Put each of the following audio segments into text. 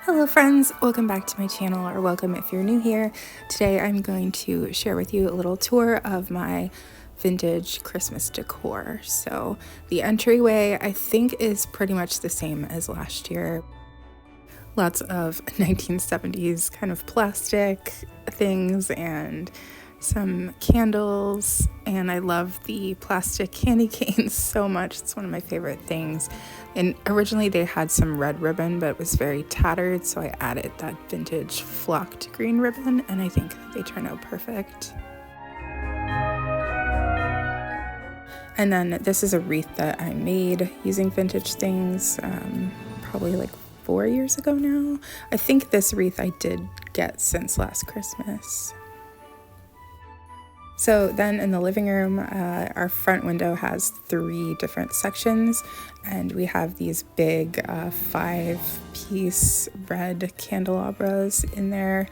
Hello friends, welcome back to my channel, or welcome if you're new here. Today I'm going to share with you a little tour of my vintage Christmas decor. So the entryway I think is pretty much the same as last year. Lots of 1970s kind of plastic things and some candles, and I love the plastic candy canes so much. It's one of my favorite things. And originally they had some red ribbon, but it was very tattered, so I added that vintage flocked green ribbon, and I think they turned out perfect. And then this is a wreath that I made using vintage things, probably like 4 years ago now. I think this wreath I did get since last Christmas. So then in the living room, our front window has 3 different sections, and we have these big 5-piece red candelabras in there.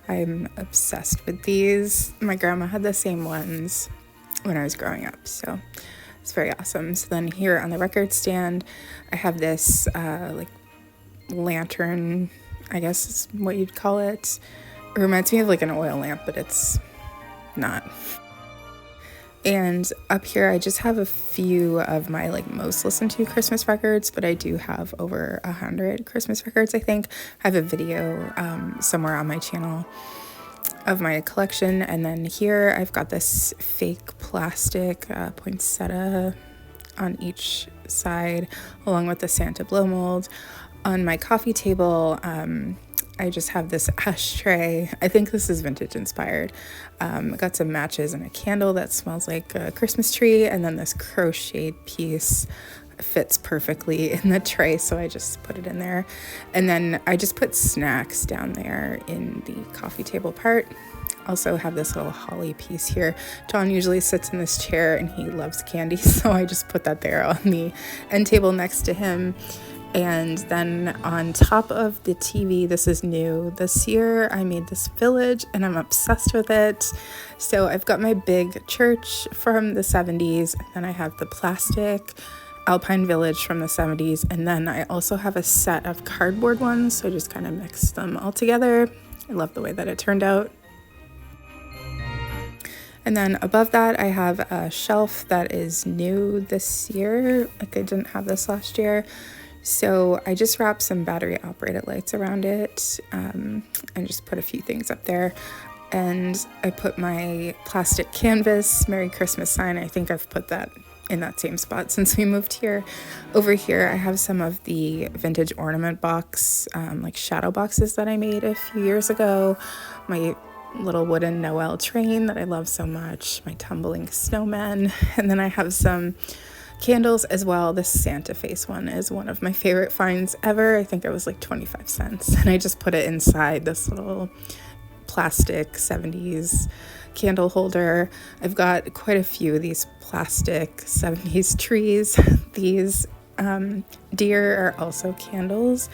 I'm obsessed with these. My grandma had the same ones when I was growing up, so it's very awesome. So then here on the record stand, I have this like lantern, I guess is what you'd call it. It reminds me of like an oil lamp, but it's not. And up here I just have a few of my like most listened to Christmas records, but I do have over 100 Christmas records. I think I have a video somewhere on my channel of my collection. And then here I've got this fake plastic poinsettia on each side, along with the Santa blow mold. On my coffee table, I just have this ashtray. I think this is vintage inspired. I got some matches and a candle that smells like a Christmas tree, and then this crocheted piece fits perfectly in the tray, so I just put it in there. And then I just put snacks down there in the coffee table part. Also have this little holly piece here. John usually sits in this chair and he loves candy, so I just put that there on the end table next to him. And then on top of the TV, this is new this year, I made this village and I'm obsessed with it. So I've got my big church from the 70s, and then I have the plastic Alpine village from the 70s, and then I also have a set of cardboard ones, so I just kind of mixed them all together. I love the way that it turned out. And then above that, I have a shelf that is new this year. Like I didn't have this last year. So I just wrapped some battery operated lights around it, and just put a few things up there. And I put my plastic canvas Merry Christmas sign. I think I've put that in that same spot since we moved here. Over here, I have some of the vintage ornament box, like shadow boxes that I made a few years ago. My little wooden Noel train that I love so much, my tumbling snowman, and then I have some candles as well. This Santa face one is one of my favorite finds ever. I think it was like 25 cents, and I just put it inside this little plastic 70s candle holder. I've got quite a few of these plastic 70s trees. These deer are also candles,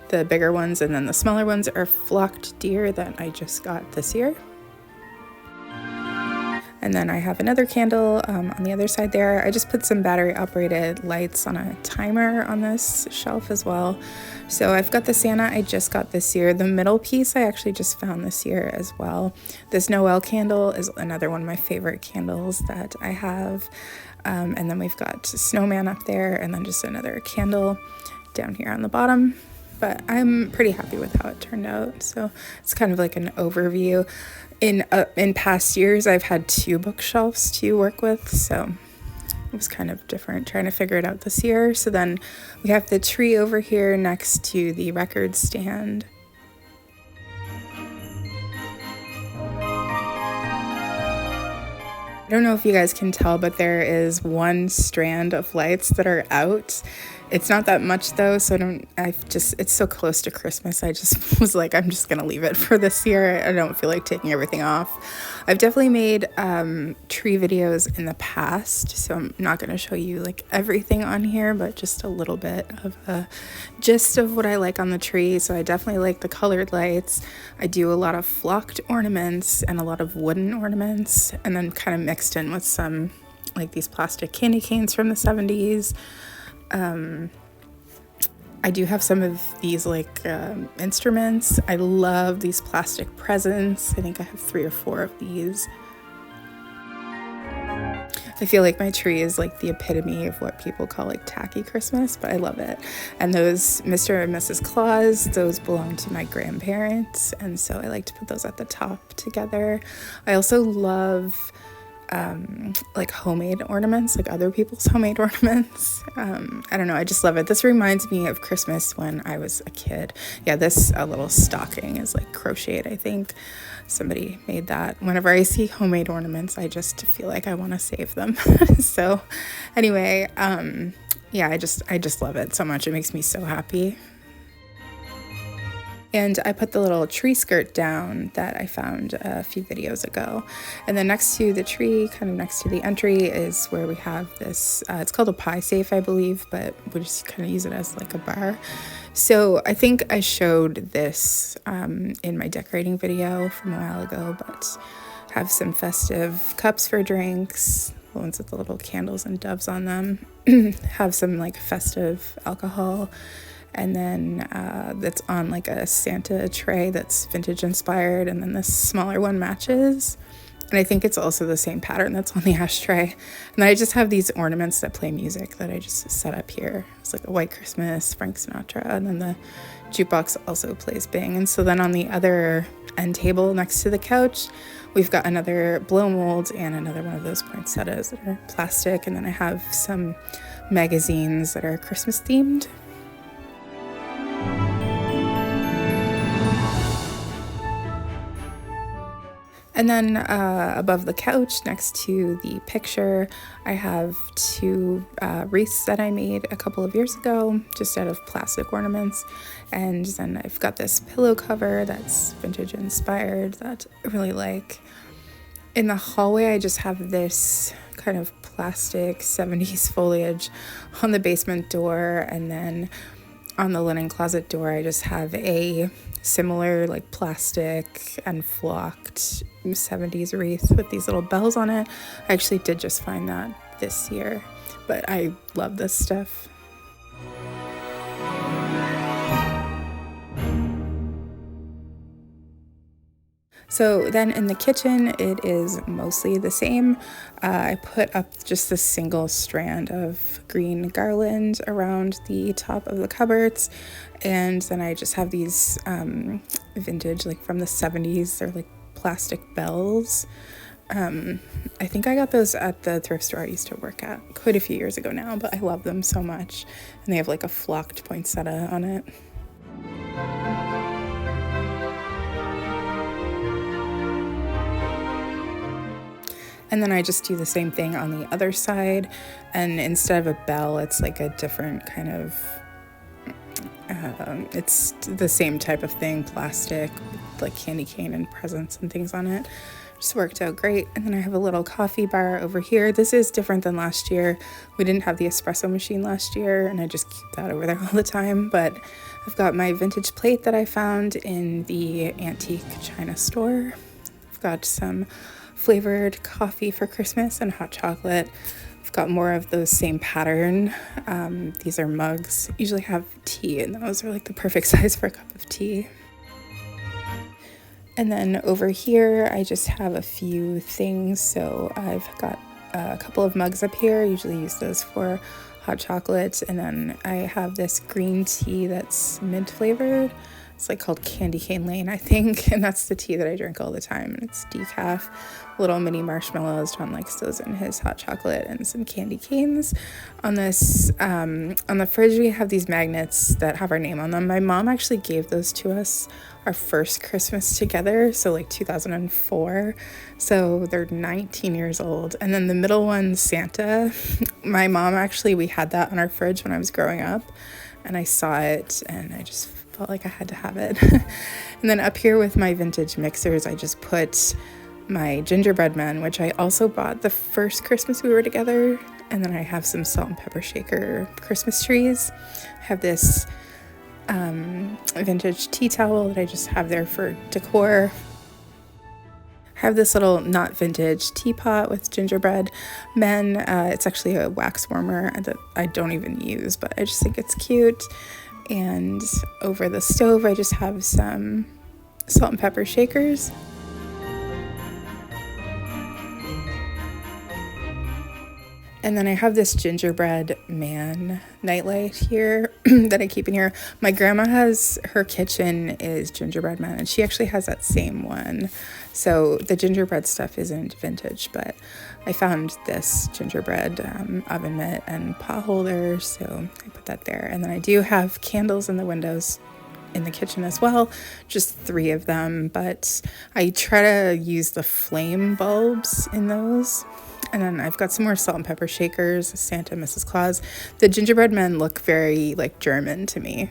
the bigger ones, and then the smaller ones are flocked deer that I just got this year. And then I have another candle on the other side there. I just put some battery operated lights on a timer on this shelf as well. So I've got the Santa I just got this year. The middle piece I actually just found this year as well. This Noel candle is another one of my favorite candles that I have. And then we've got snowman up there, and then just another candle down here on the bottom. But I'm pretty happy with how it turned out. So it's kind of like an overview. In past years, I've had 2 bookshelves to work with, so it was kind of different trying to figure it out this year. So then we have the tree over here next to the record stand. I don't know if you guys can tell, but there is one strand of lights that are out. It's not that much though, so it's so close to Christmas. I just was like, I'm just gonna leave it for this year. I don't feel like taking everything off. I've definitely made tree videos in the past, so I'm not gonna show you like everything on here, but just a little bit of a gist of what I like on the tree. So I definitely like the colored lights. I do a lot of flocked ornaments and a lot of wooden ornaments, and then kind of mixed in with some like these plastic candy canes from the 70s. I do have some of these like instruments. I love these plastic presents. I think I have 3 or 4 of these. I feel like my tree is like the epitome of what people call like tacky Christmas, but I love it. And those Mr. and Mrs. Claus, those belong to my grandparents, and so I like to put those at the top together. I also love like homemade ornaments, like other people's homemade ornaments. I don't know, I just love it. This reminds me of Christmas when I was a kid. Yeah, this little stocking is like crocheted, I think. Somebody made that. Whenever I see homemade ornaments, I just feel like I want to save them. So anyway, yeah, I just love it so much. It makes me so happy. And I put the little tree skirt down that I found a few videos ago. And then next to the tree, kind of next to the entry, is where we have this, it's called a pie safe, I believe, but we just kind of use it as like a bar. So I think I showed this in my decorating video from a while ago, but have some festive cups for drinks, the ones with the little candles and doves on them. Have some like festive alcohol. And then that's on like a Santa tray that's vintage inspired, and then this smaller one matches. And I think it's also the same pattern that's on the ashtray. And then I just have these ornaments that play music that I just set up here. It's like a White Christmas, Frank Sinatra, and then the jukebox also plays Bing. And so then on the other end table next to the couch, we've got another blow mold and another one of those poinsettias that are plastic. And then I have some magazines that are Christmas themed. And then above the couch, next to the picture, I have 2 wreaths that I made a couple of years ago, just out of plastic ornaments. And then I've got this pillow cover that's vintage inspired that I really like. In the hallway, I just have this kind of plastic 70s foliage on the basement door. And then on the linen closet door, I just have a similar like plastic and flocked 70s wreath with these little bells on it. I actually did just find that this year, but I love this stuff. So then in the kitchen, it is mostly the same. I put up just this single strand of green garland around the top of the cupboards. And then I just have these vintage, like from the 70s, they're like plastic bells. I think I got those at the thrift store I used to work at quite a few years ago now, but I love them so much. And they have like a flocked poinsettia on it. And then I just do the same thing on the other side. And instead of a bell, it's like a different kind of, it's the same type of thing, plastic, like candy cane and presents and things on it. Just worked out great. And then I have a little coffee bar over here. This is different than last year. We didn't have the espresso machine last year, and I just keep that over there all the time. But I've got my vintage plate that I found in the antique china store. I've got some flavored coffee for Christmas and hot chocolate. I've got more of those same pattern. These are mugs. Usually have tea, and those are like the perfect size for a cup of tea. And then over here, I just have a few things. So I've got a couple of mugs up here. I usually use those for hot chocolate. And then I have this green tea that's mint flavored. It's like called Candy Cane Lane, I think, and that's the tea that I drink all the time, and it's decaf, little mini marshmallows. John likes those in his hot chocolate, and some candy canes. On this, on the fridge, we have these magnets that have our name on them. My mom actually gave those to us our first Christmas together, so like 2004, so they're 19 years old. And then the middle one, Santa, my mom actually, we had that on our fridge when I was growing up, and I saw it, and I just felt like I had to have it. And then up here with my vintage mixers, I just put my gingerbread men, which I also bought the first Christmas we were together. And then I have some salt and pepper shaker Christmas trees. I have this vintage tea towel that I just have there for decor. I have this little not vintage teapot with gingerbread men. It's actually a wax warmer that I don't even use, but I just think it's cute. And over the stove, I just have some salt and pepper shakers. And then I have this gingerbread man nightlight here that I keep in here. My grandma has, her kitchen is gingerbread man, and she actually has that same one. So the gingerbread stuff isn't vintage, but I found this gingerbread oven mitt and pot holder, so I put that there. And then I do have candles in the windows in the kitchen as well, just 3 of them, but I try to use the flame bulbs in those. And then I've got some more salt and pepper shakers, Santa, Mrs. Claus. The gingerbread men look very like German to me.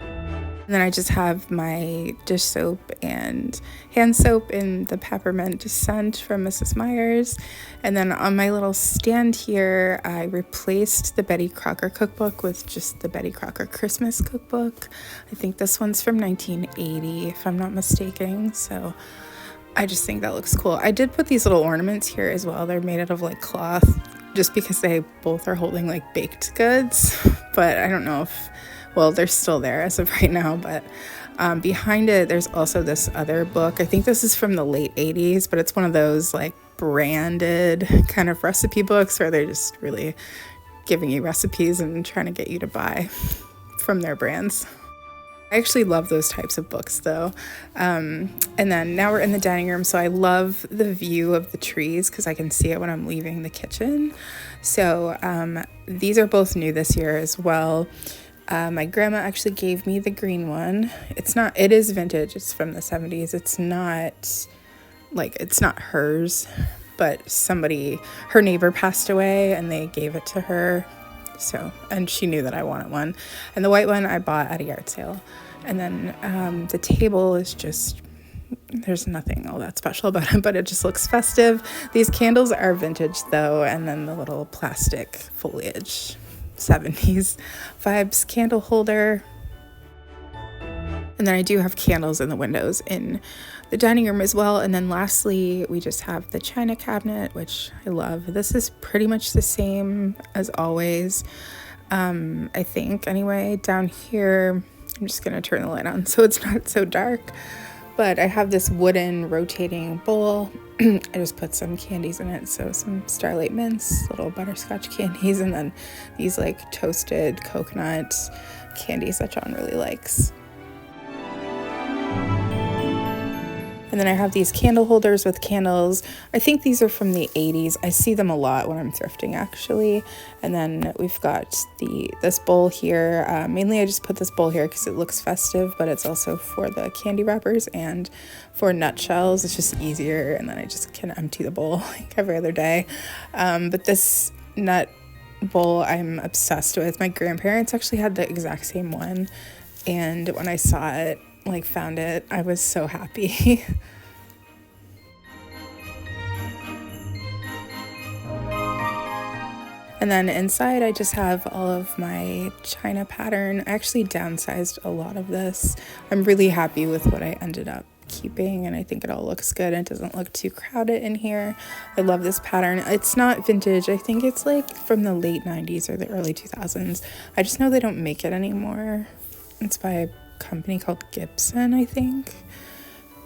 And then I just have my dish soap and hand soap in the peppermint scent from Mrs. Meyer's. And then on my little stand here, I replaced the Betty Crocker cookbook with just the Betty Crocker Christmas cookbook. I think this one's from 1980, if I'm not mistaken. So I just think that looks cool. I did put these little ornaments here as well. They're made out of like cloth, just because they both are holding like baked goods. But I don't know if, well, they're still there as of right now. But behind it, there's also this other book. I think this is from the late 80s, but it's one of those like branded kind of recipe books where they're just really giving you recipes and trying to get you to buy from their brands. I actually love those types of books though. And then now we're in the dining room, so I love the view of the trees because I can see it when I'm leaving the kitchen. So these are both new this year as well. My grandma actually gave me the green one. It is vintage, it's from the 70s. It's not hers, but her neighbor passed away and they gave it to her. So, and she knew that I wanted one. And the white one I bought at a yard sale. And then the table is just, there's nothing all that special about it, but it just looks festive. These candles are vintage though, and then the little plastic foliage, 70s vibes candle holder. And then I do have candles in the windows in the dining room as well. And then lastly, we just have the china cabinet, which I love. This is pretty much the same as always, I think. Anyway, down here, I'm just going to turn the light on so it's not so dark. But I have this wooden rotating bowl. I just put some candies in it. So some Starlight Mints, little butterscotch candies, and then these like toasted coconut candies that John really likes. And then I have these candle holders with candles. I think these are from the 80s. I see them a lot when I'm thrifting actually. And then we've got this bowl here. Mainly I just put this bowl here because it looks festive, but it's also for the candy wrappers and for nutshells. It's just easier, and then I just can empty the bowl like every other day. But this nut bowl I'm obsessed with. My grandparents actually had the exact same one, and when I saw it, found it, I was so happy. And then inside I just have all of my china pattern. I actually downsized a lot of this. I'm really happy with what I ended up keeping, and I think it all looks good. It doesn't look too crowded in here. I love this pattern. It's not vintage. I think it's from the late 90s or the early 2000s. I just know they don't make it anymore. It's by a company called Gibson, I think.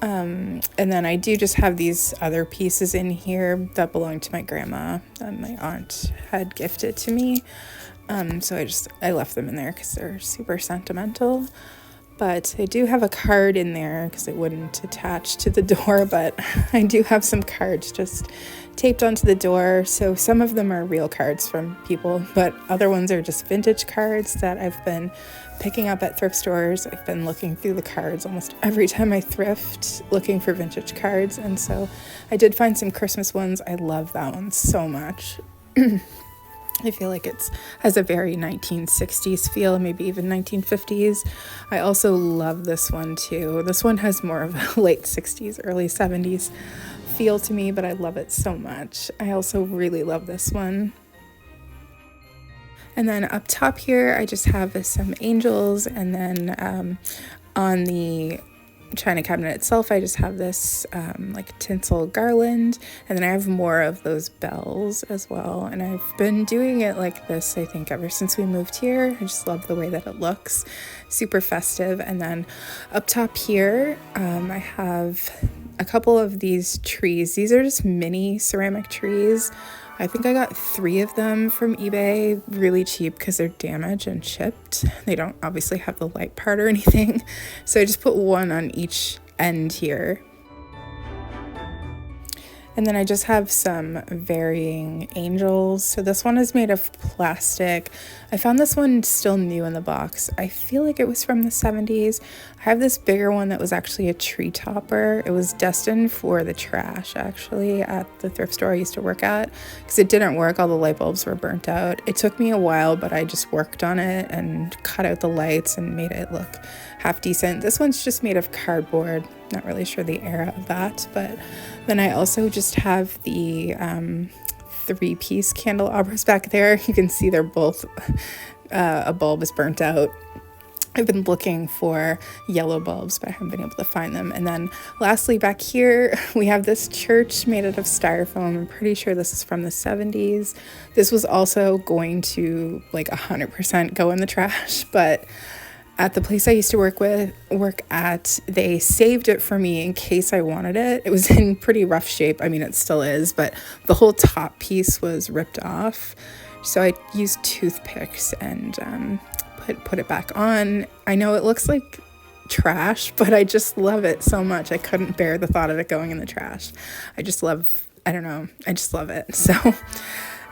And then I do just have these other pieces in here that belong to my grandma that my aunt had gifted to me. So I left them in there because they're super sentimental. But I do have a card in there because it wouldn't attach to the door, but I do have some cards just taped onto the door. So some of them are real cards from people, but other ones are just vintage cards that I've been picking up at thrift stores. I've been looking through the cards almost every time I thrift, looking for vintage cards. And so I did find some Christmas ones. I love that one so much. I feel like it has a very 1960s feel, maybe even 1950s. I also love this one too. This one has more of a late 60s, early 70s feel to me, but I love it so much. I also really love this one. And then up top here, I just have some angels, and then on the china cabinet itself, I just have this like tinsel garland, and then I have more of those bells as well. And I've been doing it like this, I think, ever since we moved here. I just love the way that it looks, super festive. And then up top here, I have a couple of these trees. These are just mini ceramic trees. I think I got 3 of them from eBay, really cheap because they're damaged and chipped. They don't obviously have the light part or anything. So I just put one on each end here. And then I just have some varying angels. So this one is made of plastic. I found this one still new in the box. I feel like it was from the 70s. I have this bigger one that was actually a tree topper. It was destined for the trash, actually, at the thrift store I used to work at, because it didn't work. All the light bulbs were burnt out. It took me a while, but I just worked on it and cut out the lights and made it look half decent. This one's just made of cardboard. Not really sure the era of that, but then I also just have the 3-piece candelabras back there. You can see they're both, a bulb is burnt out. I've been looking for yellow bulbs, but I haven't been able to find them. And then lastly, back here, we have this church made out of styrofoam. I'm pretty sure this is from the 70s. This was also going to like 100% go in the trash, but at the place I used to work at, they saved it for me in case I wanted it. It was in pretty rough shape. I mean, it still is, but the whole top piece was ripped off. So I used toothpicks and put it back on. I know it looks like trash, but I just love it so much. I couldn't bear the thought of it going in the trash. I just love it. So it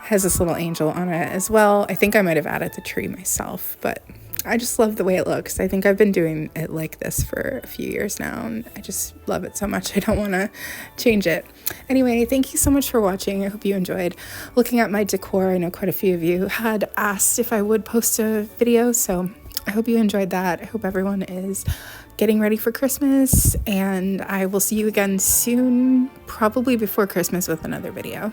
has this little angel on it as well. I think I might have added the tree myself, but I just love the way it looks. I think I've been doing it like this for a few years now, and I just love it so much. I don't want to change it. Anyway, thank you so much for watching. I hope you enjoyed looking at my decor. I know quite a few of you had asked if I would post a video, so I hope you enjoyed that. I hope everyone is getting ready for Christmas, and I will see you again soon, probably before Christmas, with another video.